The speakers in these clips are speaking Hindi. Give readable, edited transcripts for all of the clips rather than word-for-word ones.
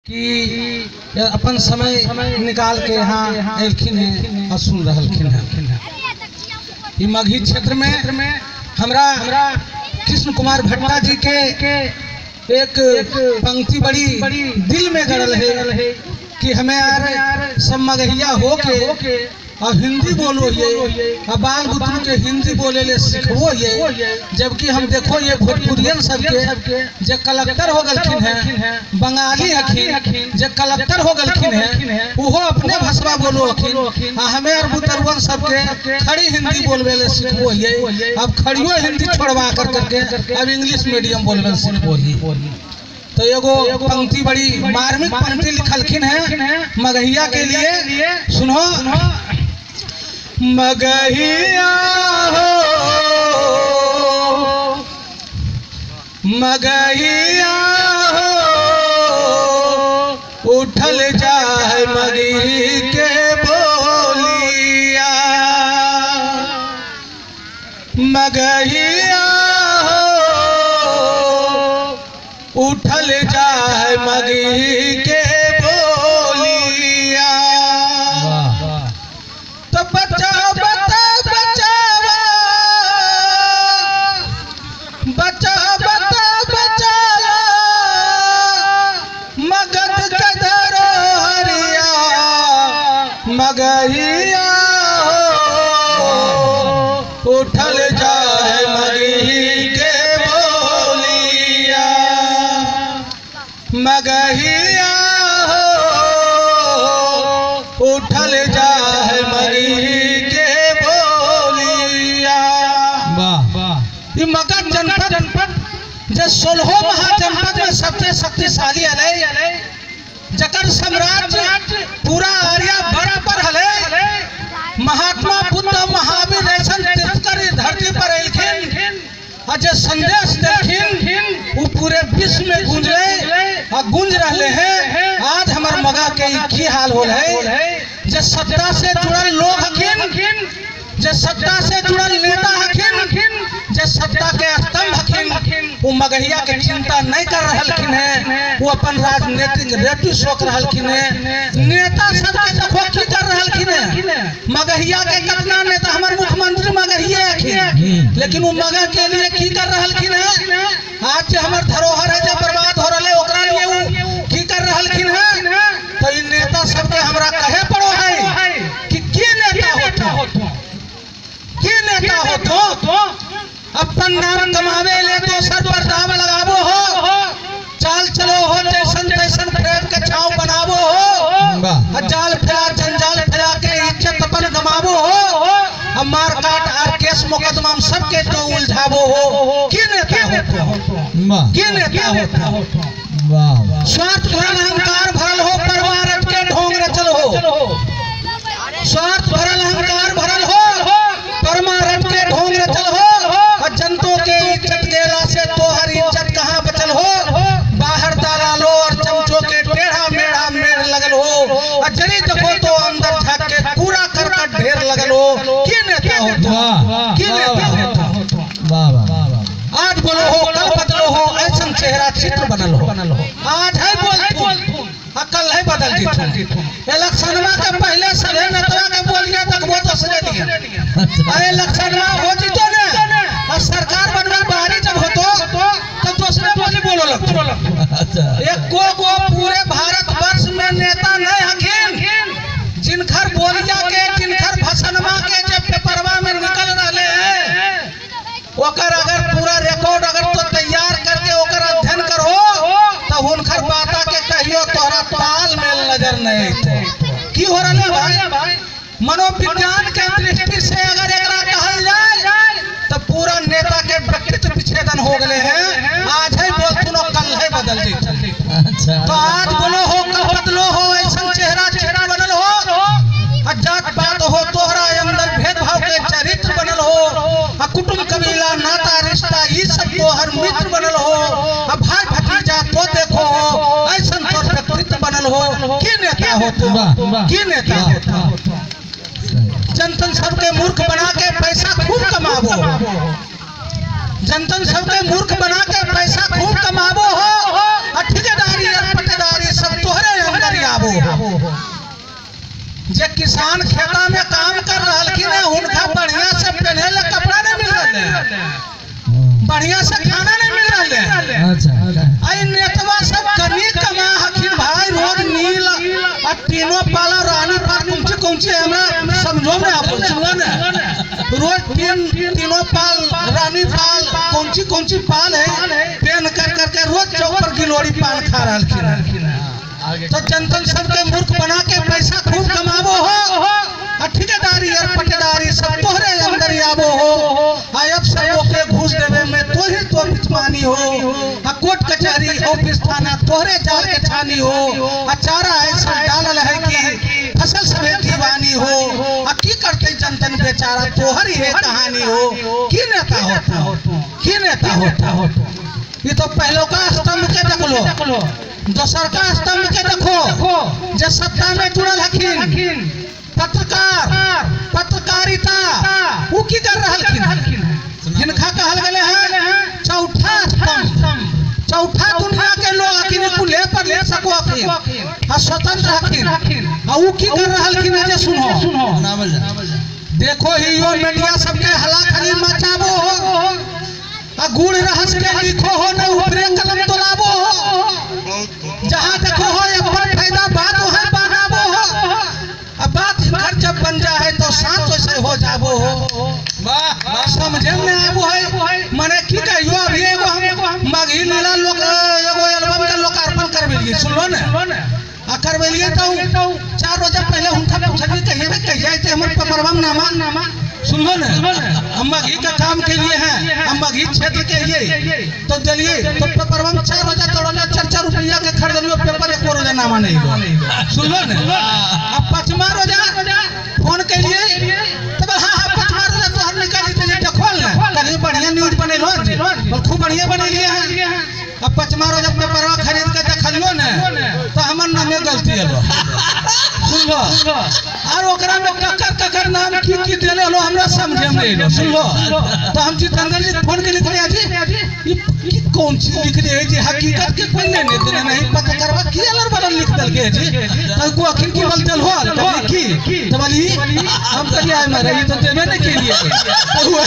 कि अपन समय निकाल के यहाँ एलखिन है और सुन रहलखिन है। ये मगही क्षेत्र में हमरा कृष्ण कुमार भट्टा जी के एक पंक्ति बड़ी दिल में गड़ल है कि हमें यार सब मगहिया हो के और हिंदी बोलो ये और बाल बुतरू के हिंदी बोले ले सीखो ये, जबकि हम देखो ये भोजपुरियन सबके जे कलेक्टर हो गलखिन है, बंगाली हखिन जे कलेक्टर हो गलखिन है वो अपने भाषा बोलो हखिन, हमें और बुतरुअन सबके खड़ी हिंदी बोलवे ले सीखो ये। अब खड़ियो हिंदी छोड़वा करके अब इंग्लिश मीडियम बोलवे सीखो ही। तो एगो पंक्ति बड़ी मार्मिक पंक्ति लिखलखिन है मगहिया के लिए, सुनो। मगहिया हो मगहिया हो उठल जाए मगही के बोलिया, मगहिया हो उठल जाए मगही के बोलिया। तो बचाओ बचाओ मगध के धरोहरिया, मगहिया हो उठल जाए मगही के बोलिया, मगहिया हो उठल जाए मगही के बोलिया। ये मगध जनपद जे 16 महाजनपद में सबसे शक्तिशाली हले, जकर साम्राज्य पूरा आर्या वर्त पर हले। महात्मा बुद्ध महावीर ऐसन तीर्थकर धरती पर एलखिन और जे संदेश देलखिन वो पूरे विश्व में गूंज रहे हैं। आज हमार मगा के की हाल होल है, जे सत्ता से जुड़ल लोग हखिन, जे सत्ता से जुड़ल नेता हखिन, जे सत्ता के स्तंभ हखिन, वो मगहिया के चिंता नहीं कर रहलखिन है। वो अपन राजनीतिक रेटू सोच रहलखिन है। नेता सबके देखो की कर रहलखिन है। मगहिया के कितना नेता हमार मुख्यमंत्री मगहिया हखिन, लेकिन वो मगह के लिए की कर रहलखिन है। आज जो हमार धरोहर है जो बर्बाद हो रहे ओकरा लिए वो की कर रहलखिन है। तो इन नेता सबके हमरा कहे पड़ो है कि नेता हो अपन नाम कमावे ले दोसर पर दाव लगावो हो, चाल चलो हो जैसन तैसन प्रेम के छाव बनावो हो, जाल फैला जंजाल फैला के इज्जत अपन गमावो हो, मार काट और केस मुकदमा में सबके तो उलझावो हो। की नेता हो स्वार्थ भरल अहंकार भरल हो, परमारथ के ढोंग रचल हो, स्वार्थ भरल अहंकार भरल हो, परमारथ के ढोंग रचल हो। जनतों के इज्जत गेला से तोहर इज्जत कहाँ बचल हो, बाहर दलालो और चमचों के टेढ़ा मेढ़ा मेढ़ लगल हो, जरी देखो तो अंदर झाँक के पूरा करकट ढेर लगल हो। की नेता हो आज बोलो हो कल बदलो हो, ऐसा चेहरा चित्र बनल हो। आज है बोल कल है बदल दी। इलेक्शनवा के पहले सभे नेता के बोलिए देखबो तो सरे दिया इलेक्शनवा हो जीतो ने और सरकार बनवा बाहरी जब होतो तो दूसरे बोली बोलो लगतो। एक को पूरे भारत वर्ष में नेता नहीं हखिन जिनखर बोलिया के जिनखर भाषणवा के जब पेपरवा में निकल रहे हैं ओकर अगर पूरा रिकॉर्ड अगर तो तैयार करके ओकर अध्ययन करो तो हुनकर बाता के कहियो तोहरा ताल में नजर नहीं थे। की हो रहा भाई मनोविज्ञान के दृष्टि से अगर एकरा कहल जाए तो पूरा नेता के व्यक्तित्व विच्छेदन हो गए हैं। आज है बोल सुनो कल है बदल जी। तो आज बोलो हो कल बदलो हो, ऐसा चेहरा बनल हो, जात पात हो तोहरा अंदर भेदभाव के चरित्र बनल हो, कुटुंब कबीला नाता रिश्ता ये सब तोहर मित्र बनल हो, भाई भतीजा तो देखो हो, ऐसा तोर व्यक्तित्व बनल हो। की नेता हो की नेता हो जनतन सबके मूर्ख बना के पैसा खूब कमावो, जनतन सबके मूर्ख बना के पैसा खूब कमावो हो, ठेकेदारी और पट्टेदारी सब तोहरे जे किसान खेता में काम कर रहलखिन है उनका बढ़िया से पहने ला कपड़ा नहीं मिल रहा, बढ़िया से खाना नहीं मिल रहा। अच्छा आई नेतवा सब कनी कमा हखिन भाई, रोज नील और तीनों पाला रानी पाल कौन सी हमरा समझो में आप सुनो ना, रोज तीनों पाल रानी पाल कौन सी पाल है पेन कर करके रोज चौपर गिलोड़ी पान खा रहलखिन। तो जनतन सबके मूर्ख बना के पैसा खूब कमाबो हो, ठेकेदारी और पटेदारी सब तोहरे अंदर आबो हो, अब सबों के घूस देवे में तो ही तो बिचमानी हो, कोर्ट कचहरी ऑफिस थाना तोहरे जाल के छानी हो, चारा ऐसा डालल है कि फसल सभे दीवानी हो, की करते जनतन बेचारा तोहर ये कहानी हो, की नेता होता, की नेता होता। ये तो पहले का स्तंभ के देख लो, दोसर का स्तंभ के देखो, जो सत्ता में जुड़ल हखिन पत्रकारिता वो की कर रहलखिन, हिनका कहल गले है चौथा स्तंभ। चौथा दुनिया के लोग हखिन कुले पर ले सको हखिन और स्वतंत्र हखिन, और वो की कर रहलखिन है जे सुनो देखो ही यो मीडिया सबके हला खली मचाबो हो, गुड़ रहस के लिखो हो न ऊपरे कलम तोलाबो हो, जहां देखो हो अपन फायदा बात है बनाबो हो, अब बात घर जब बन जाए तो साथ वैसे हो जाबो हो। वाह समझे में आबो है माने की कहियो अभी एगो हम मघी लीला लोग एगो एल्बम के लोकार्पण करबेलिए, सुनो न आ करबेलिए तो 4 रोज पहले हुनका पूछली कहिए थे हमर पेपरवा में नामा सुनो न, हम मघी का काम के लिए हैं, हम मघी क्षेत्र के लिए तो दिलिए तो पेपरवा में 4 रोजा तोड़ले 4 रुपया के खरीदलियो पेपर, एक रोजा नामा नहीं सुनो न। अब 5वां रोजा फोन के लिए तब हां 5वां रोजा तो हम निकाली थे देखोल ना कहीं बढ़िया न्यूज बनेलो और खूब बढ़िया बनेलिए हैं। अब 5वां रोजा पेपरवा खरीद के देखलियो न तो हमर नामे गलती हलो सुन लो, और ओकरा में ककर नाम की देले लो हमरा समझे में नहीं लो, सुन लो तो हम चितरंजन जी फोन के लिखले जी ये कौन चीज लिख रहे हैं जी, हकीकत के कोई नहीं पता करवा की अलर बदल लिख दल के जी तो को अखिल की बल चल हो की तो बोली हम कहिए आए मारे ये तो देवे नहीं के लिए तो वो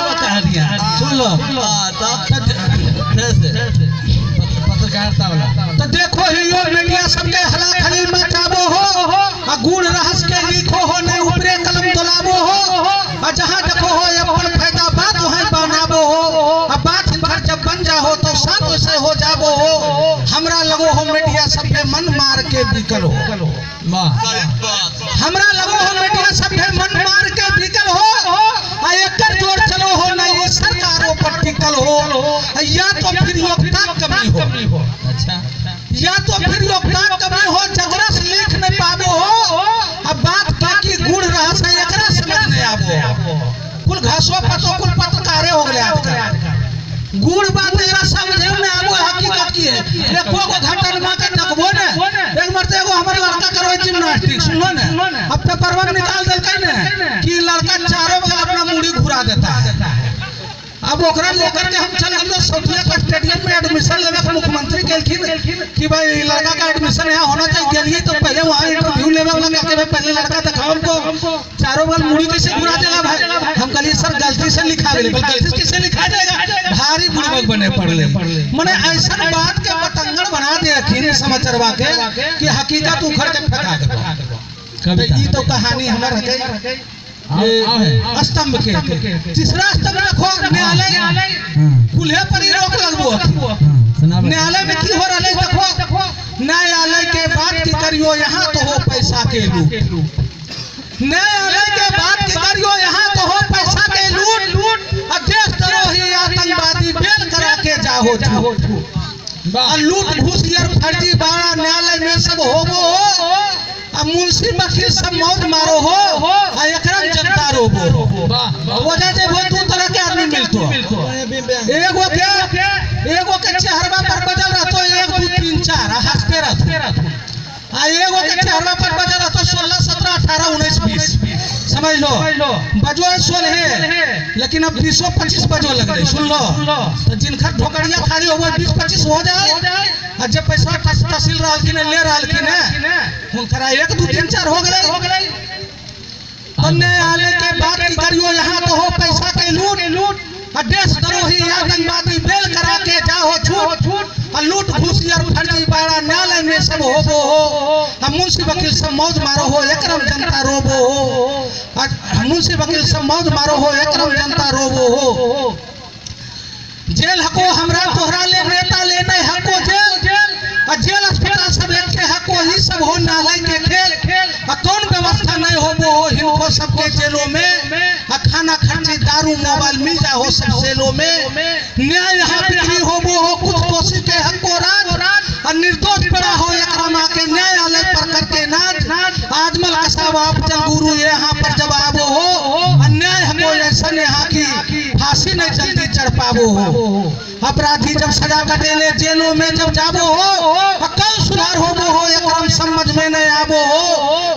बता दिया, सुन लो पत्रकारिता वाला। तो देखो ही यो मीडिया सबके हला खली मचाबो हो, गुड़ रहस के लिखो हो नहीं ऊपरे कलम तोलाबो हो, और जहां देखो हो अपन फायदा बात है बनाबो हो, अब बात घर जब बन जाओ तो साथ वैसे हो जाबो हो। हमरा लगो हो मीडिया सबके मन मार के बिकल हो, हमरा लगो हो मीडिया सबके मन मार के बिकल हो, आ एकर जोर चलो हो नहीं सरकारों पर टिकल हो, या तो फिर योगदान कमी हो, अच्छा या तो फिर योगदान कमी हो जगरा से लिख नहीं पाबो हो, अब बात बाकी गुड़ रहा से एकरा समझ नहीं आबो, कुल घासो पतो कुल पत्रकारे हो गए आजकल, गुड़ बात एकरा समझे में आबो हकीकत की है। देखो को घटन मा के देखबो ने एक मरते एगो हमर लड़का करो जिम्नास्टिक सुनो ने, अब पेपरवा में निकाल देलकै ने कि लड़का चारों बगल अपना मुड़ी घुरा देता है। अब ओकरा लेकर के हम चल गए सोटिया का स्टेडियम में एडमिशन लेवे के मुख्यमंत्री कहलखिन कि भाई लड़का का एडमिशन यहाँ होना चाहिए, गेलिए तो पहले वहाँ इंटरव्यू लेवे वाला कहते भाई पहले लड़का दिखाओ हमको, चारों बगल मुड़ी कैसे घुरा देगा भाई, हम कहलिए सर गलती से लिखा गई, गलती कैसे लिखा जाएगा, भारी बुड़बक बने पड़ले माने ऐसा बात के पतंगड़ बना दे रखिन समाचारवा के कि हकीकत उखड़ के फेंका देबो। ई तो कहानी हमर है स्तंभ के। तीसरा स्तंभ देखो न्यायालय कुल्हे पर ही रोक लगबो, न्यायालय में की हो रहा है देखो, न्यायालय के बात की करियो यहाँ तो हो पैसा के लूट, न्यायालय के बात की करियो यहाँ तो हो पैसा के लूट, देश द्रोही आतंकवादी बेल करा के जाहो लूट घूस फर्जी बाड़ा न्यायालय में सब होबो, अब मुंशी वकील सब मौत मारो हो, एकरा जनता रोबो वजह जे वो दो तरह के आदमी मिलतो, एगो के चेहरवा पर बजल रहतो 1 2 3 4 हंसते रहतो, आ एगो के चेहरवा पर बजल रहतो 16 17 18 19 20 समझ लो, बजो 16 लेकिन अब 20 25 बजो लग रही, सुन लो तो जिनका ठोकरिया खाली हो 20 25 हो जाए जब पैसा तहसील रहलखिन ले रहलखिन हुनकरा 1 2 3 4 हो गए। न्यायालय के बात की करियो यहाँ तो हो पैसा के लूट देश द्रोही आतंकवादी बेल करा के जाओ छूट लूट घूसी और फर्जी बाड़ा न्यायालय में सब हो मुंशी वकील सब मौज मारो हो एकरम जनता रोबो हो मुंशी वकील सब मौज मारो हो एकरम जनता रोबो हो जेल हको हमरा तोहरा ले नेता ले नहीं हको जेल अस्पताल सब एक के हको ही सब हो नालाई के खेल कौन व्यवस्था नहीं होबो हो हिनको सबके जेलों में खाना खर्ची दारू मोबाइल मिल जा हो सब जेलों में न्याय यहाँ बिक्री होबो हो कुछ दोषी के हको राज और निर्दोष पड़ा हो एकरमा के न्यायालय पर करके नाच आजमल कसाब अफजल गुरु यहाँ पर जब आबो हो अन्याय हमको ऐसा यहाँ की फांसी नहीं जल्दी चढ़ पाबो हो अपराधी जब सजा कटेले जेलों में जब जाबो हो कल सुधार होबो हो एकदम समझ में नहीं आबो हो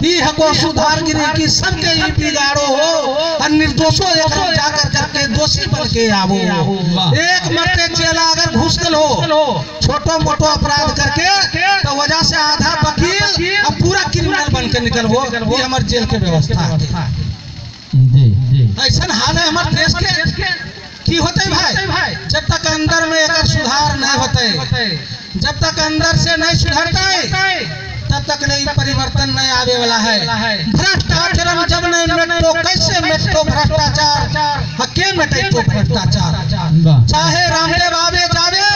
ई हको सुधार गिरी की सबके ही बिगाड़ो हो और निर्दोषों एकदम जाकर करके दोषी बन के आबो एक मरते जेला अगर घुस गल हो छोटो मोटो अपराध करके तो वजह से आधा वकील अब पूरा क्रिमिनल बन के निकल हो ये हमारे जेल के व्यवस्था ऐसा हाल है हमारे देश के की होते भाई जब तक अंदर में एक सुधार नहीं होते जब तक अंदर से नहीं सुधरता तब तक नहीं परिवर्तन नहीं आवे वाला है भ्रष्टाचार जब नहीं मिटो कैसे मिटो भ्रष्टाचार के मिटे तो भ्रष्टाचार चाहे रामदेव आवे जावे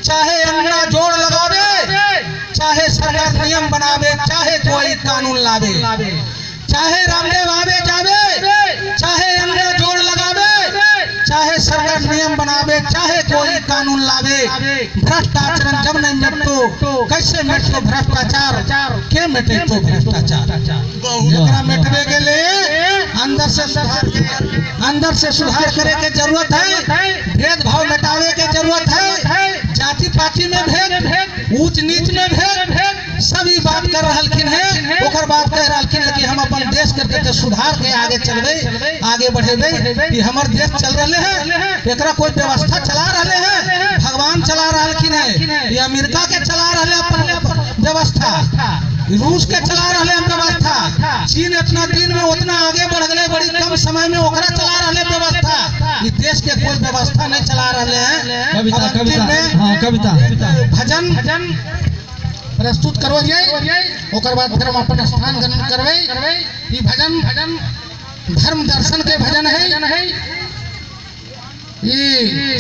चाहे अन्ना जोड़ लगावे चाहे सरकार नियम बनावे चाहे कोई कानून लावे चाहे रामदेव आवे जावे चाहे अन्ना जोड़ लगावे चाहे सरकार नियम बनावे चाहे कोई कानून लावे भ्रष्टाचार जब नहीं मिटतो कैसे मिटतो भ्रष्टाचार के मिटे तो भ्रष्टाचार एकरा मिटवे के लिए अंदर से सुधार करे के जरूरत है भेदभाव मिटावे के जरूरत है जाति पाति में भेद ऊंच नीच में भेद सभी बात कर रहलखिन है ओकर बात कह रहलखिन है कि हम अपन देश के सुधार के आगे चलबे आगे बढ़ेबे कि हमर देश चल रहे हैं एकरा कोई व्यवस्था चला रहे हैं भगवान चला रहलखिन है ये अमेरिका के चला रहे अपन व्यवस्था रूस के चला रहे हैं व्यवस्था चीन इतना दिन में उतना आगे बढ़ गए बड़ी कम समय में ओकरा चला रहे व्यवस्था इस देश के कोई व्यवस्था नहीं चला रहे हैं कविता भजन प्रस्तुत करो ओकर बाद फिर हम अपन स्थान ग्रहण करवे ये भजन धर्म दर्शन के भजन है ये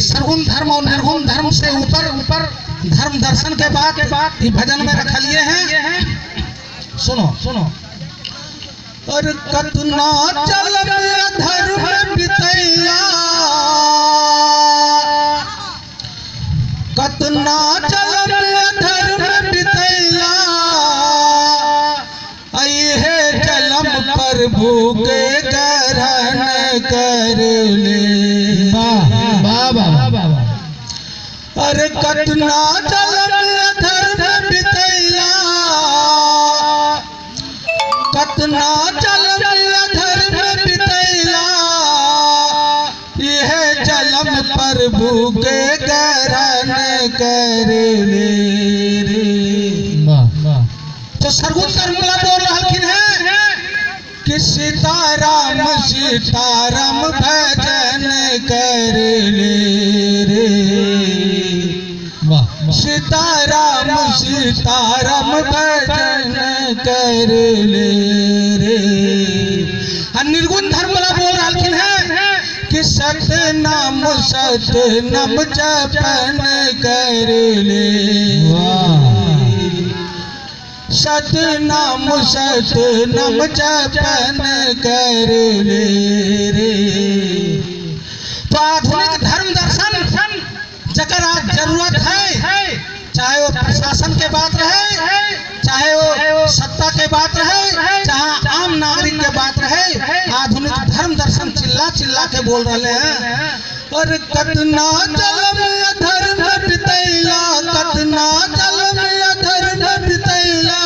सरगुण धर्म और निर्गुण धर्म से ऊपर धर्म दर्शन के बाद ये भजन में रखलिए हैं सुनो और कतना चल धर्म बितैया कतना चल धर्म बितैया अये जलम पर भूखे ग्रहण कर ले अरे कतना चल धर्म बितैया कतना चल धर्म बितैला यह जलम पर भूखे ग्रहण कर ले तो सरगुण कर्मला बोल रहलखिन है कि सीताराम सीताराम भजन कर ले सीताराम सीताराम भजन कर ले निर्गुण धर्म वाला बोल रहलखिन है कि सतनाम जपन कर ले सतनाम जपन कर ले तो आधुनिक धर्म दर्शन जकर आज जरूरत है चाहे वो प्रशासन के बात रहे चाहे वो सत्ता के बात रहे चाहे आम नागरिक के बात रहे आधुनिक धर्म दर्शन चिल्ला चिल्ला के बोल रहे हैं और कतना जलम धर्म बितैला कतना जलम धर्म बितैला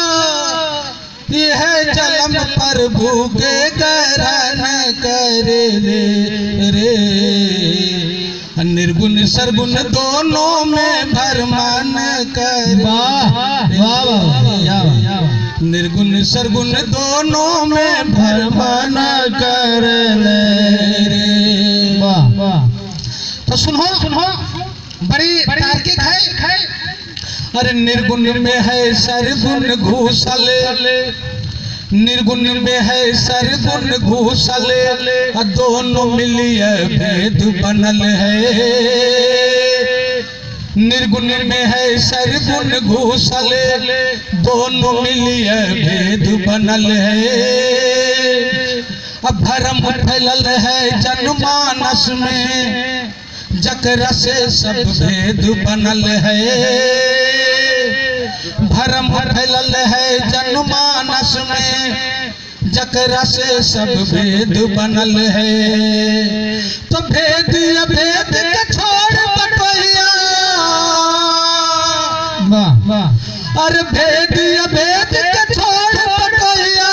यह जलम पर भूखे ग्रहण कर ले निर्गुण सरगुण दोनों में भरमान कर। निर्गुण सरगुण दोनों में भरमान कर ले रे। तो सुनो बड़ी तार्किक है। अरे निर्गुण में है सरगुण घूसल, निर्गुण में है सरगुण घूसल, दोनों मिलिए भेद बनल है। निर्गुण में है सरगुण घूसल, दोनों मिलिए भेद बनल है। अब भरम फैलल है जनमानस में, जकरा से सब भेद बनल है। भरम फैलल है जनमानस में, जकरा से सब भेद बनल है। तो भेद अभेद के छोड़ बटोहिया, अरे भेद अभेद के छोड़ बटोहिया,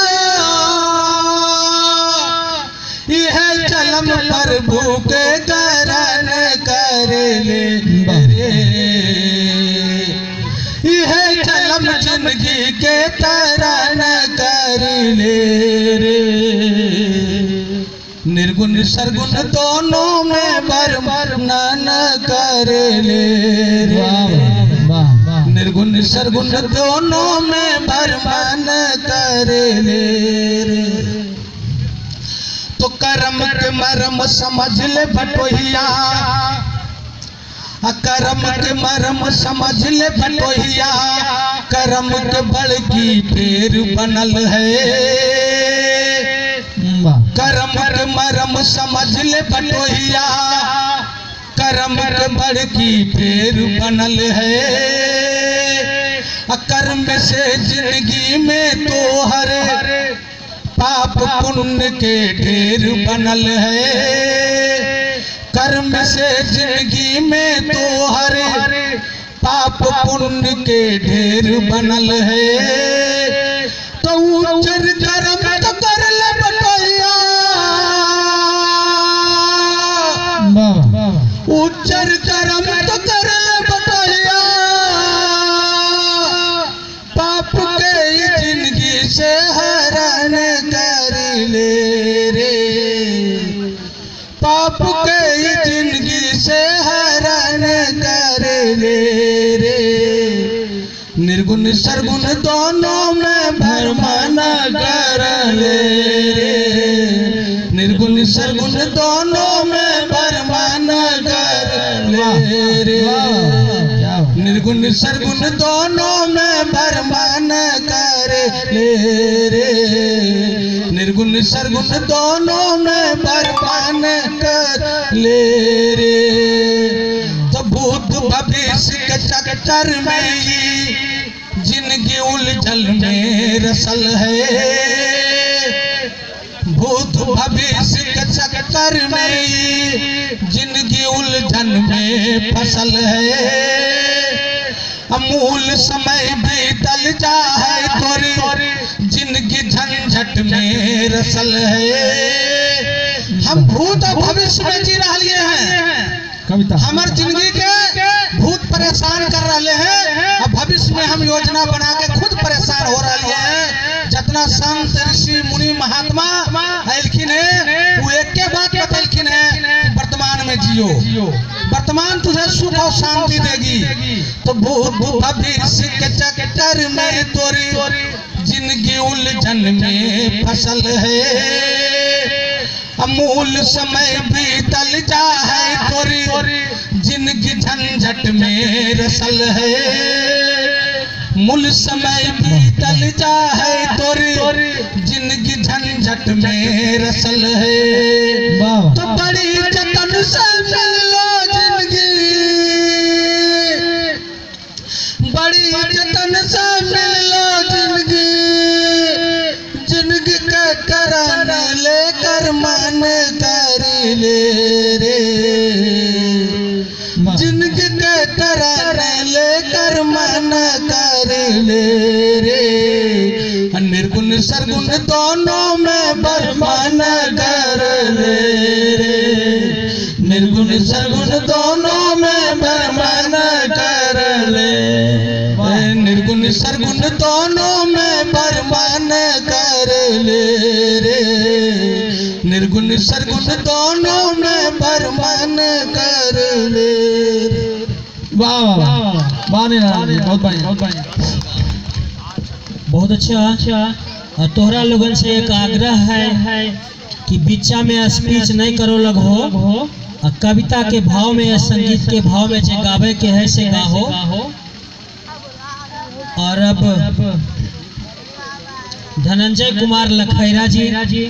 यह जन्म प्रभु के करण कर ले रे। यह जन्म जिंदगी के तरण कर ले रे। निर्गुण सरगुण दोनों में वर्णन कर ले रे। निर्गुण सरगुण दोनों में वर्णन कर ले रे। तो कर्म के मर्म समझ ले बटोहिया, कर्म के मर्म समझ ले बटोहिया, कर्म के बड़की पेड़ बनल है। कर्म के मर्म समझ ले बटोहिया, कर्म के बड़की पेड़ बनल है। कर्म से जिंदगी में तो हरे पाप पुण्य के ढेर बनल है। कर्म से जिंदगी में तो हरे पाप पुण्य के ढेर बनल है। तो उच्चर कर्म तो कर ले बटोहिया, उच्चर कर्म तो कर ले बटोहिया, पाप के जिंदगी से हरण कर ले रे। पाप के जिंदगी से हरण कर ले रे। निर्गुण सरगुण दोनों में भरमान कर ले रे। निर्गुण सरगुण दोनों में भरमान कर ले रे। निर्गुण सरगुण दोनों में भरमान कर ले रे। निर्गुण सरगुण दोनों में भरमान कर ले रे। तो भूत भविष्य के चक्कर में जिंदगी उलझल में रसल है। भूत भविष्य के चक्कर में जिंदगी उलझन में फसल है। अमूल समय बीतल जाए तोरी, जिंदगी झंझट में रसल है। हम भूत और भविष्य में जी रहे हैं। हमार जिंदगी के भूत परेशान कर रहे हैं और भविष्य में हम योजना बना के खुद परेशान हो रहे हैं। जितना संत ऋषि मुनि महात्मा आलखिन है वो एक के बात बतलखिन है कि वर्तमान में जियो, वर्तमान तुझे सुख और शांति देगी। तो भूत भविष्य के चक्कर में तोरी जिंदगी उलझन में फसल है। अमूल समय बीतल जाए तोरी जिंदगी झंझट में रसल है। मूल समय बीतल जाए तोरी जिंदगी झंझट में रसल है। तो बड़ी जतन से मिल लो जिंदगी, बड़ी जतन से मिल लो जिंदगी, जिंदगी के करान लेकर मन कर ले रे। जिंदगी के करान लेकर मन कर ले रे। निर्गुण सरगुण दोनों में बरमान कर ले रे। निर्गुण निर्गुण सगुण दोनों में बरमान कर ले, निर्गुण सरगुण दोनों में बरमान कर ले रे, निर्गुण सरगुण दोनों में बरमान कर ले। वाह वाह वाह, बहुत बढ़िया। बहुत अच्छा। और तोहरा लोगन से एक आग्रह है कि बीचा में स्पीच नहीं करो लग हो, और कविता के भाव में या संगीत के भाव में जे गावे के है से गाहो। और अब धनंजय कुमार लखैरा जी